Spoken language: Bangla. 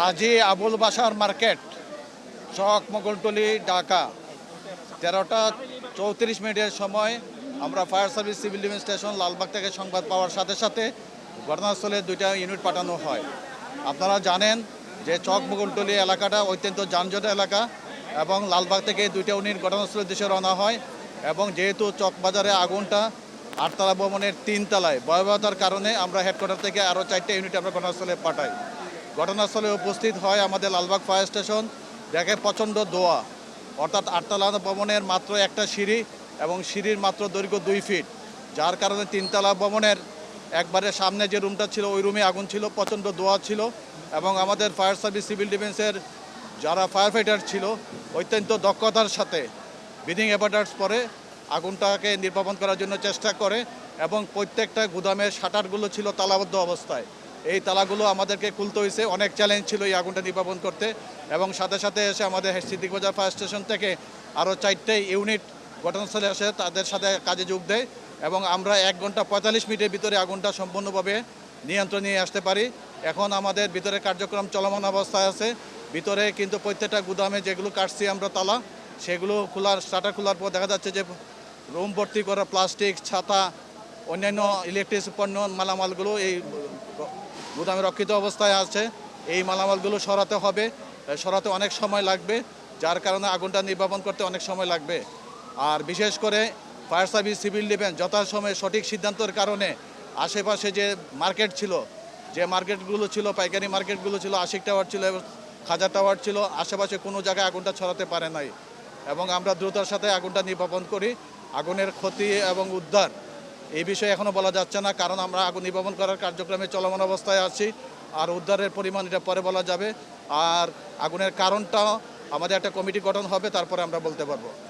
আজি আবুল বাসার মার্কেট, চক মোগলটুলি, ঢাকা। 13টা 34 মিনিটের সময় আমরা fire service civil defence station Lalbagh থেকে সংবাদ পাওয়ার সাথে সাথে ঘটনাস্থলে 2টা ইউনিট পাঠানো হয়। আপনারা জানেন যে চক মোগলটুলি এলাকাটা অত্যন্ত যানজট এলাকা এবং লালবাগ থেকে 2টা ইউনিট ঘটনাস্থলের দিশে রওনা হয়। এবং যেহেতু চকবাজারে আগুনটা 8তলা ভবনের 3তলায়, ভয়াবহতার কারণে আমরা হেডকোয়ার্টার থেকে আরও 4টা ইউনিট আমরা ঘটনাস্থলে পাঠাই। ঘটনাস্থলে উপস্থিত হয় আমাদের লালবাগ ফায়ার স্টেশন, দেখে প্রচণ্ড ধোঁয়া, অর্থাৎ 8তলা ভবনের মাত্র একটা সিঁড়ি এবং সিঁড়ির মাত্র দৈর্ঘ্য 2 ফিট, যার কারণে 3তলা ভবনের একবারে সামনে যে রুমটা ছিল ওই রুমে আগুন ছিল, প্রচণ্ড ধোঁয়া ছিল। এবং আমাদের ফায়ার সার্ভিস সিভিল ডিফেন্সের যারা ফায়ার ফাইটার ছিল অত্যন্ত দক্ষতার সাথে ব্রিদিং অ্যাপারেটাস পরে আগুনটাকে নির্বাপন করার জন্য চেষ্টা করে এবং প্রত্যেকটা গুদামের শাটারগুলো ছিল তালাবদ্ধ অবস্থায়। এই তালাগুলো আমাদেরকে খুলতে হয়েছে, অনেক চ্যালেঞ্জ ছিল এই আগুনটা নির্বাপন করতে। এবং সাথে সাথে এসে আমাদের সিদ্দিক বাজার ফায়ার স্টেশন থেকে আরও 4টে ইউনিট ঘটনাস্থলে এসে তাদের সাথে কাজে যোগ দেয় এবং আমরা 1 ঘন্টা 45 মিনিটের ভিতরে আগুনটা সম্পূর্ণভাবে নিয়ন্ত্রণে নিয়ে আসতে পারি। এখন আমাদের ভিতরে কার্যক্রম চলমান অবস্থায় আছে। ভিতরে কিন্তু প্রত্যেকটা গুদামে যেগুলো কাটছি আমরা তালা, সেগুলো শাটার খোলার পর দেখা যাচ্ছে যে রুম ভর্তি করা প্লাস্টিক, ছাতা, অন্যান্য ইলেকট্রিক পণ্য মালামালগুলো এই গুদামে রক্ষিত অবস্থায় আছে। এই মালামালগুলো সরাতে হবে, সরাতে অনেক সময় লাগবে, যার কারণে আগুনটা নির্বাপন করতে অনেক সময় লাগবে। আর বিশেষ করে ফায়ার সার্ভিস সিভিল ডিফেন্স যথাসময়ে সঠিক সিদ্ধান্তের কারণে আশেপাশে যে মার্কেট ছিল, যে মার্কেটগুলো ছিল, পাইকারি মার্কেটগুলো ছিল, আশিক টাওয়ার ছিল, খাজা টাওয়ার ছিল, আশেপাশে কোনো জায়গায় আগুনটা ছড়াতে পারে নাই এবং আমরা দ্রুততার সাথে আগুনটা নির্বাপন করি। আগুনের ক্ষতি এবং উদ্ধার এই বিষয়ে এখনও বলা যাচ্ছে না, কারণ আমরা আগুন নির্বাপন করার কার্যক্রমে চলমান অবস্থায় আছি। আর উদ্ধারের পরিমাণ এটা পরে বলা যাবে। আর আগুনের কারণটা আমাদের একটা কমিটি গঠন হবে, তারপরে আমরা বলতে পারবো।